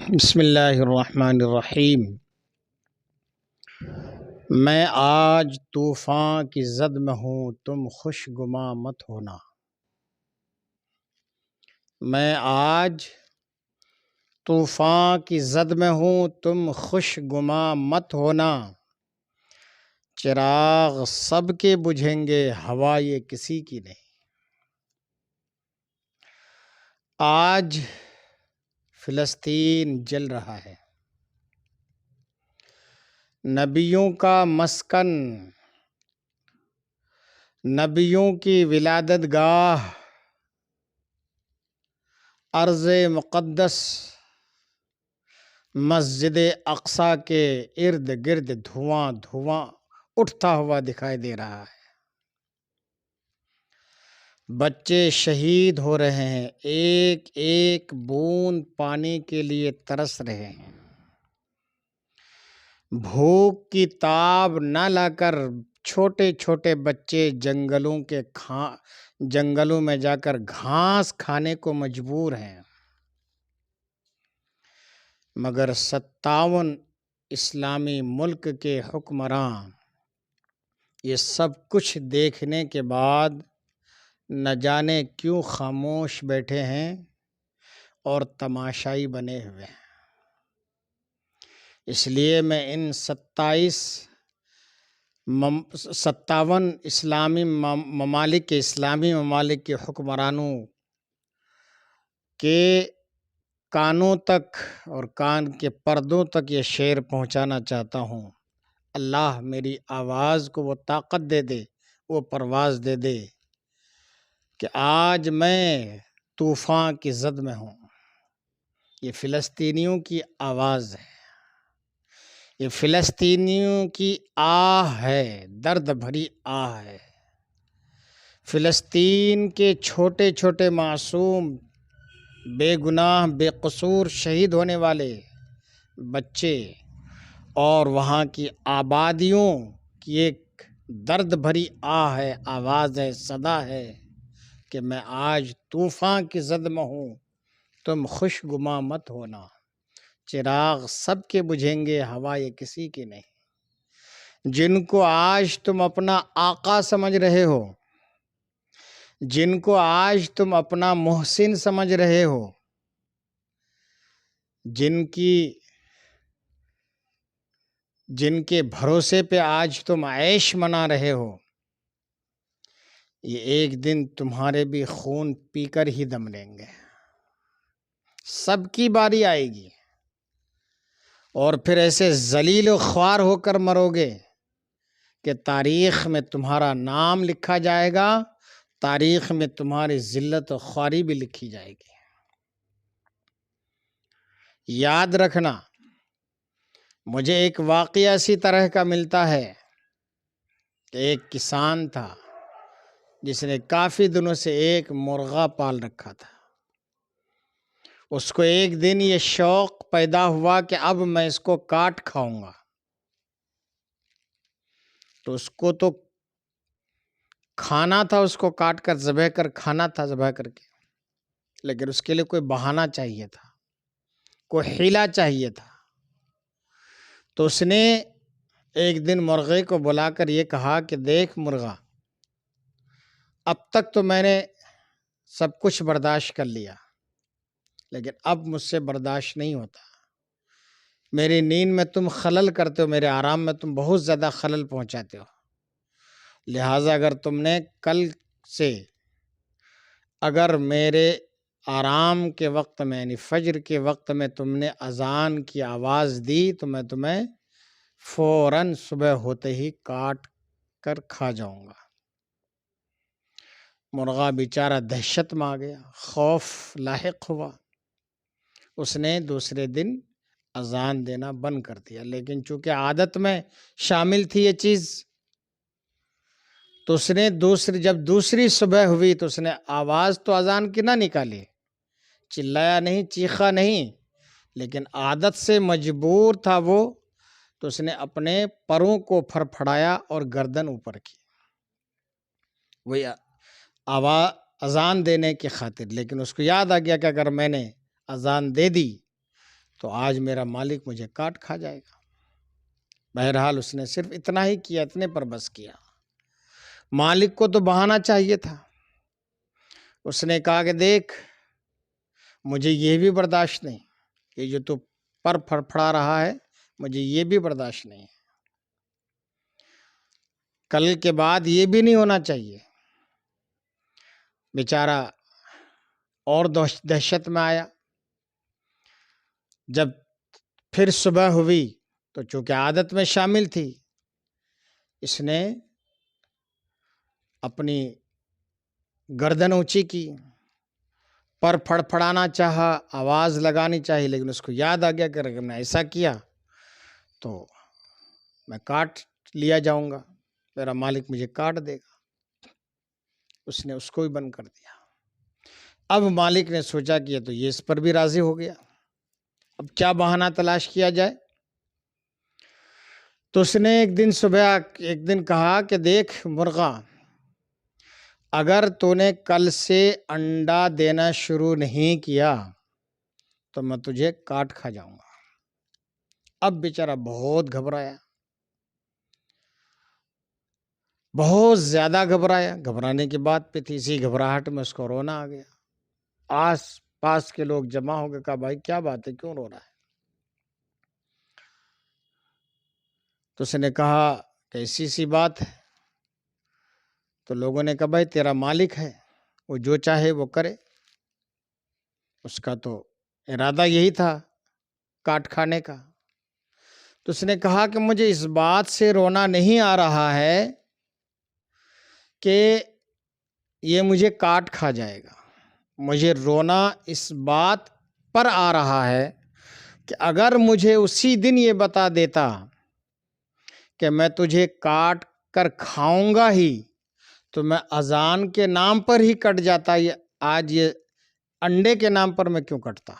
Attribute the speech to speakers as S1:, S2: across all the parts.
S1: بسم اللہ الرحمن الرحیم۔ میں آج طوفان کی زد میں ہوں، تم خوش گماں مت ہونا۔ میں آج طوفان کی زد میں ہوں، تم خوش گماں مت ہونا۔ چراغ سب کے بجھیں گے، ہوا یہ کسی کی نہیں۔ آج فلسطین جل رہا ہے، نبیوں کا مسکن، نبیوں کی ولادت گاہ، ارض مقدس مسجد اقصی کے ارد گرد دھواں دھواں اٹھتا ہوا دکھائی دے رہا ہے۔ بچے شہید ہو رہے ہیں، ایک ایک بوند پانی کے لیے ترس رہے ہیں۔ بھوک کی تاب نہ لا کر چھوٹے چھوٹے بچے جنگلوں میں جا کر گھاس کھانے کو مجبور ہیں، مگر 57 اسلامی ملک کے حکمران یہ سب کچھ دیکھنے کے بعد نہ جانے کیوں خاموش بیٹھے ہیں اور تماشائی بنے ہوئے ہیں۔ اس لیے میں ان 57 اسلامی ممالک کے حکمرانوں کے کانوں تک اور کان کے پردوں تک یہ شعر پہنچانا چاہتا ہوں۔ اللہ میری آواز کو وہ طاقت دے دے، وہ پرواز دے دے کہ آج میں طوفان کی زد میں ہوں۔ یہ فلسطینیوں کی آواز ہے، یہ فلسطینیوں کی آہ ہے، درد بھری آہ ہے۔ فلسطین کے چھوٹے چھوٹے معصوم، بے گناہ بے قصور شہید ہونے والے بچے اور وہاں کی آبادیوں کی ایک درد بھری آہ ہے، آواز ہے، صدا ہے کہ میں آج طوفان کی زد میں ہوں، تم خوش گماں مت ہونا۔ چراغ سب کے بجھیں گے، ہوا یہ کسی کی نہیں۔ جن کو آج تم اپنا آقا سمجھ رہے ہو، جن کو آج تم اپنا محسن سمجھ رہے ہو، جن کے بھروسے پہ آج تم عیش منا رہے ہو، یہ ایک دن تمہارے بھی خون پی کر ہی دم لیں گے۔ سب کی باری آئے گی اور پھر ایسے ذلیل و خوار ہو کر مرو گے کہ تاریخ میں تمہارا نام لکھا جائے گا، تاریخ میں تمہاری ذلت و خواری بھی لکھی جائے گی۔ یاد رکھنا، مجھے ایک واقعہ اسی طرح کا ملتا ہے کہ ایک کسان تھا جس نے کافی دنوں سے ایک مرغا پال رکھا تھا۔ اس کو ایک دن یہ شوق پیدا ہوا کہ اب میں اس کو کاٹ کھاؤں گا، تو اس کو تو کھانا تھا، اس کو کاٹ کر ذبح کر کھانا تھا، ذبح کر کے، لیکن اس کے لیے کوئی بہانہ چاہیے تھا، کوئی حیلہ چاہیے تھا۔ تو اس نے ایک دن مرغے کو بلا کر یہ کہا کہ دیکھ مرغا، اب تک تو میں نے سب کچھ برداشت کر لیا، لیکن اب مجھ سے برداشت نہیں ہوتا۔ میری نیند میں تم خلل کرتے ہو، میرے آرام میں تم بہت زیادہ خلل پہنچاتے ہو، لہٰذا اگر تم نے کل سے اگر میرے آرام کے وقت میں یعنی فجر کے وقت میں تم نے اذان کی آواز دی تو میں تمہیں فوراً صبح ہوتے ہی کاٹ کر کھا جاؤں گا۔ مرغا بیچارہ دہشت میں آ گیا، خوف لاحق ہوا، اس نے دوسرے دن اذان دینا بند کر دیا، لیکن چونکہ عادت میں شامل تھی یہ چیز، تو اس نے جب دوسری صبح ہوئی تو اس نے آواز تو اذان کی نہ نکالی، چلایا نہیں، چیخا نہیں، لیکن عادت سے مجبور تھا وہ، تو اس نے اپنے پروں کو پھڑپھڑایا اور گردن اوپر کی، وہی اذان دینے کی خاطر۔ لیکن اس کو یاد آ گیا کہ اگر میں نے اذان دے دی تو آج میرا مالک مجھے کاٹ کھا جائے گا۔ بہرحال اس نے صرف اتنا ہی کیا، اتنے پر بس کیا۔ مالک کو تو بہانا چاہیے تھا۔ اس نے کہا کہ دیکھ، مجھے یہ بھی برداشت نہیں، یہ جو تو پر پھڑپھڑا رہا ہے مجھے یہ بھی برداشت نہیں ہے، کل کے بعد یہ بھی نہیں ہونا چاہیے۔ بیچارہ اور دہشت میں آیا۔ جب پھر صبح ہوئی تو چونکہ عادت میں شامل تھی، اس نے اپنی گردن اونچی کی، پر پھڑپھڑانا چاہا، آواز لگانی چاہی، لیکن اس کو یاد آ گیا کہ اگر میں ایسا کیا تو میں کاٹ لیا جاؤں گا، میرا مالک مجھے کاٹ دے گا۔ اس نے اس کو بھی بند کر دیا۔ اب مالک نے سوچا کہ تو یہ اس پر بھی راضی ہو گیا، اب کیا بہانہ تلاش کیا جائے؟ تو اس نے ایک دن کہا کہ دیکھ مرغا، اگر تو نے کل سے انڈا دینا شروع نہیں کیا تو میں تجھے کاٹ کھا جاؤں گا۔ اب بیچارہ بہت گھبرایا، بہت زیادہ گھبرایا۔ گھبرانے کی بات پہ تھی، اسی گھبراہٹ میں اس کو رونا آ گیا۔ آس پاس کے لوگ جمع ہو گئے، کہا بھائی کیا بات ہے، کیوں رو رہا ہے؟ تو اس نے کہا کہ ایسی سی بات ہے۔ تو لوگوں نے کہا بھائی تیرا مالک ہے، وہ جو چاہے وہ کرے، اس کا تو ارادہ یہی تھا کاٹ کھانے کا۔ تو اس نے کہا کہ مجھے اس بات سے رونا نہیں آ رہا ہے کہ یہ مجھے کاٹ کھا جائے گا، مجھے رونا اس بات پر آ رہا ہے کہ اگر مجھے اسی دن یہ بتا دیتا کہ میں تجھے کاٹ کر کھاؤں گا ہی تو میں اذان کے نام پر ہی کٹ جاتا، یہ آج یہ انڈے کے نام پر میں کیوں کٹتا؟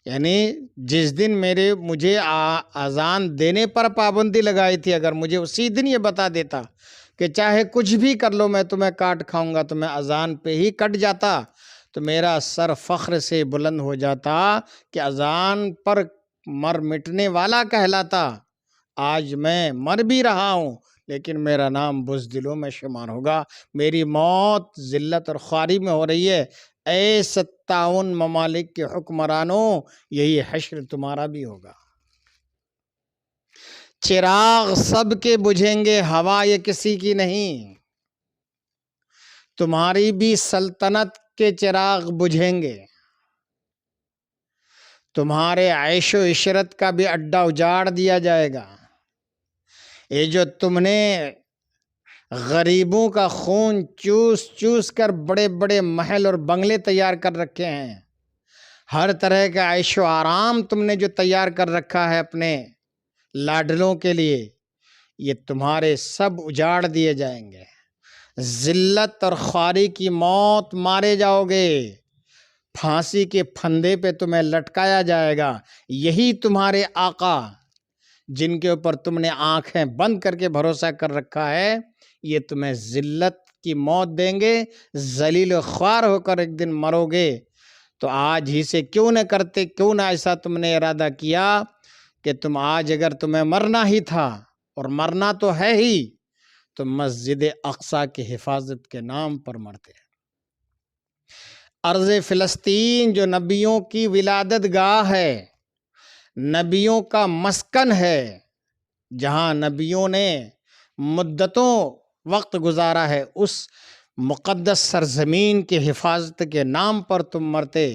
S1: یعنی جس دن مجھے اذان دینے پر پابندی لگائی تھی، اگر مجھے اسی دن یہ بتا دیتا کہ چاہے کچھ بھی کر لو میں تمہیں کاٹ کھاؤں گا، تو میں اذان پہ ہی کٹ جاتا، تو میرا سر فخر سے بلند ہو جاتا کہ اذان پر مر مٹنے والا کہلاتا۔ آج میں مر بھی رہا ہوں لیکن میرا نام بزدلوں میں شمار ہوگا، میری موت ذلت اور خواری میں ہو رہی ہے۔ اے 57 ممالک کے حکمرانوں، یہی حشر تمہارا بھی ہوگا۔ چراغ سب کے بجھیں گے، ہوا یہ کسی کی نہیں۔ تمہاری بھی سلطنت کے چراغ بجھیں گے، تمہارے عیش و عشرت کا بھی اڈا اجاڑ دیا جائے گا۔ یہ جو تم نے غریبوں کا خون چوس چوس کر بڑے بڑے محل اور بنگلے تیار کر رکھے ہیں، ہر طرح کا عیش و آرام تم نے جو تیار کر رکھا ہے اپنے لاڈلوں کے لیے، یہ تمہارے سب اجاڑ دیے جائیں گے۔ ذلت اور خواری کی موت مارے جاؤ گے، پھانسی کے پھندے پہ تمہیں لٹکایا جائے گا۔ یہی تمہارے آقا جن کے اوپر تم نے آنکھیں بند کر کے بھروسہ کر رکھا ہے، یہ تمہیں ذلت کی موت دیں گے، ذلیل و خوار ہو کر ایک دن مرو گے۔ تو آج ہی سے کیوں نہ کرتے، کیوں نہ ایسا تم نے ارادہ کیا کہ تم آج اگر تمہیں مرنا ہی تھا، اور مرنا تو ہے ہی، تو مسجد اقصی کی حفاظت کے نام پر مرتے۔ ارض فلسطین جو نبیوں کی ولادت گاہ ہے، نبیوں کا مسکن ہے، جہاں نبیوں نے مدتوں وقت گزارا ہے، اس مقدس سرزمین کی حفاظت کے نام پر تم مرتے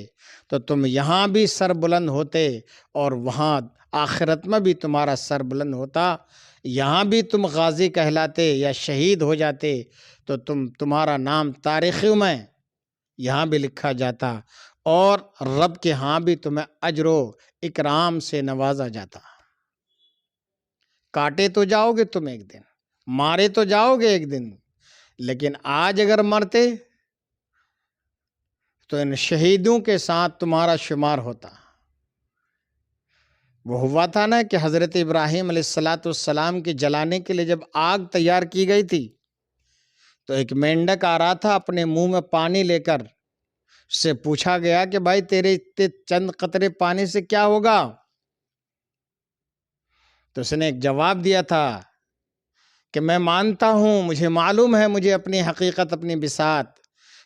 S1: تو تم یہاں بھی سر بلند ہوتے، اور وہاں آخرت میں بھی تمہارا سر بلند ہوتا۔ یہاں بھی تم غازی کہلاتے یا شہید ہو جاتے تو تمہارا نام تاریخوں میں یہاں بھی لکھا جاتا، اور رب کے ہاں بھی تمہیں اجر و اکرام سے نوازا جاتا۔ کاٹے تو جاؤ گے تم ایک دن، مارے تو جاؤ گے ایک دن، لیکن آج اگر مرتے تو ان شہیدوں کے ساتھ تمہارا شمار ہوتا۔ وہ ہوا تھا نا کہ حضرت ابراہیم علیہ السلام کے جلانے کے لیے جب آگ تیار کی گئی تھی تو ایک مینڈک آ رہا تھا اپنے منہ میں پانی لے کر، اس سے پوچھا گیا کہ بھائی تیرے اتنے چند قطرے پانی سے کیا ہوگا؟ تو اس نے ایک جواب دیا تھا کہ میں مانتا ہوں، مجھے معلوم ہے، مجھے اپنی حقیقت، اپنی بساط،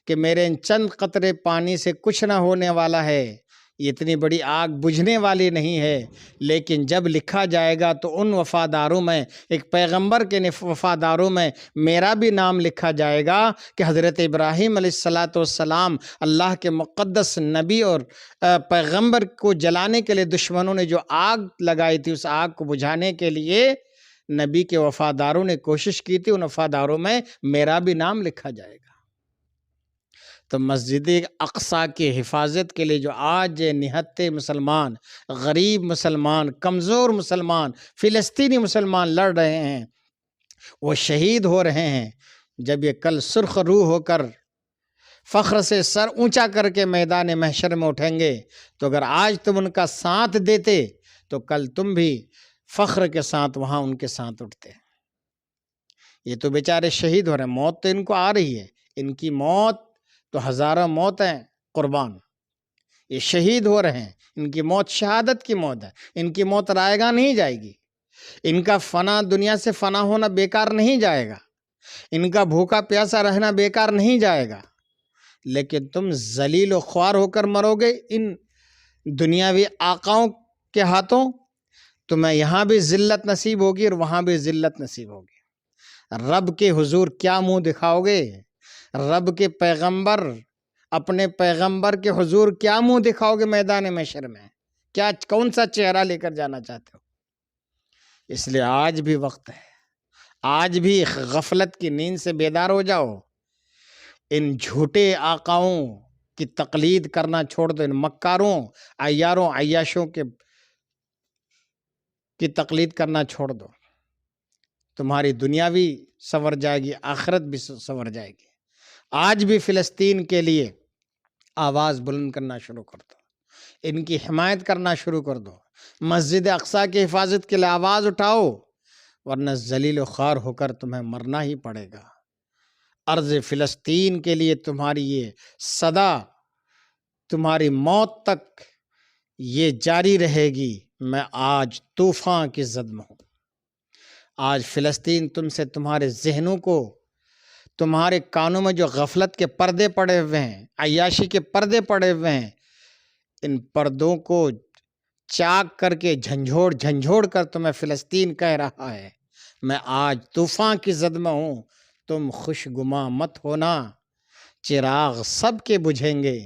S1: کہ میرے ان چند قطرے پانی سے کچھ نہ ہونے والا ہے، یہ اتنی بڑی آگ بجھنے والی نہیں ہے، لیکن جب لکھا جائے گا تو ان وفاداروں میں، ایک پیغمبر کے وفاداروں میں میرا بھی نام لکھا جائے گا کہ حضرت ابراہیم علیہ السلام اللہ کے مقدس نبی اور پیغمبر کو جلانے کے لیے دشمنوں نے جو آگ لگائی تھی، اس آگ کو بجھانے کے لیے نبی کے وفاداروں نے کوشش کی تھی، ان وفاداروں میں میرا بھی نام لکھا جائے گا۔ تو مسجد اقصیٰ کی حفاظت کے لیے جو آج نہتے مسلمان، غریب مسلمان، کمزور مسلمان، فلسطینی مسلمان لڑ رہے ہیں، وہ شہید ہو رہے ہیں، جب یہ کل سرخ روح ہو کر فخر سے سر اونچا کر کے میدان محشر میں اٹھیں گے، تو اگر آج تم ان کا ساتھ دیتے تو کل تم بھی فخر کے ساتھ وہاں ان کے ساتھ اٹھتے۔ یہ تو بیچارے شہید ہو رہے ہیں، موت تو ان کو آ رہی ہے، ان کی موت تو ہزاروں موت ہیں قربان، یہ شہید ہو رہے ہیں، ان کی موت شہادت کی موت ہے، ان کی موت رائے گاہ نہیں جائے گی، ان کا فنا دنیا سے فنا ہونا بیکار نہیں جائے گا، ان کا بھوکا پیاسا رہنا بیکار نہیں جائے گا، لیکن تم ذلیل و خوار ہو کر مرو گے ان دنیاوی آقاؤں کے ہاتھوں، تمہیں یہاں بھی ذلت نصیب ہوگی اور وہاں بھی ذلت نصیب ہوگی۔ رب کے حضور کیا منہ دکھاؤ گے؟ رب کے پیغمبر، اپنے پیغمبر کے حضور کیا منہ دکھاؤ گے میدان محشر میں؟ کیا کون سا چہرہ لے کر جانا چاہتے ہو؟ اس لیے آج بھی وقت ہے، آج بھی غفلت کی نیند سے بیدار ہو جاؤ، ان جھوٹے آقاؤں کی تقلید کرنا چھوڑ دو، ان مکاروں، عیاروں، عیاشوں کی تقلید کرنا چھوڑ دو، تمہاری دنیا بھی سنور جائے گی، آخرت بھی سنور جائے گی۔ آج بھی فلسطین کے لیے آواز بلند کرنا شروع کر دو، ان کی حمایت کرنا شروع کر دو، مسجد اقصیٰ کی حفاظت کے لیے آواز اٹھاؤ، ورنہ ذلیل و خوار ہو کر تمہیں مرنا ہی پڑے گا۔ ارض فلسطین کے لیے تمہاری یہ صدا تمہاری موت تک یہ جاری رہے گی۔ میں آج طوفان کی زد میں ہوں، آج فلسطین تم سے، تمہارے ذہنوں کو، تمہارے کانوں میں جو غفلت کے پردے پڑے ہوئے ہیں، عیاشی کے پردے پڑے ہوئے ہیں، ان پردوں کو چاک کر کے جھنجھوڑ کر تمہیں فلسطین کہہ رہا ہے، میں آج طوفان کی زد میں ہوں، تم خوش گماں مت ہونا، چراغ سب کے بجھیں گے،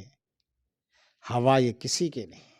S1: ہوا یہ کسی کے نہیں۔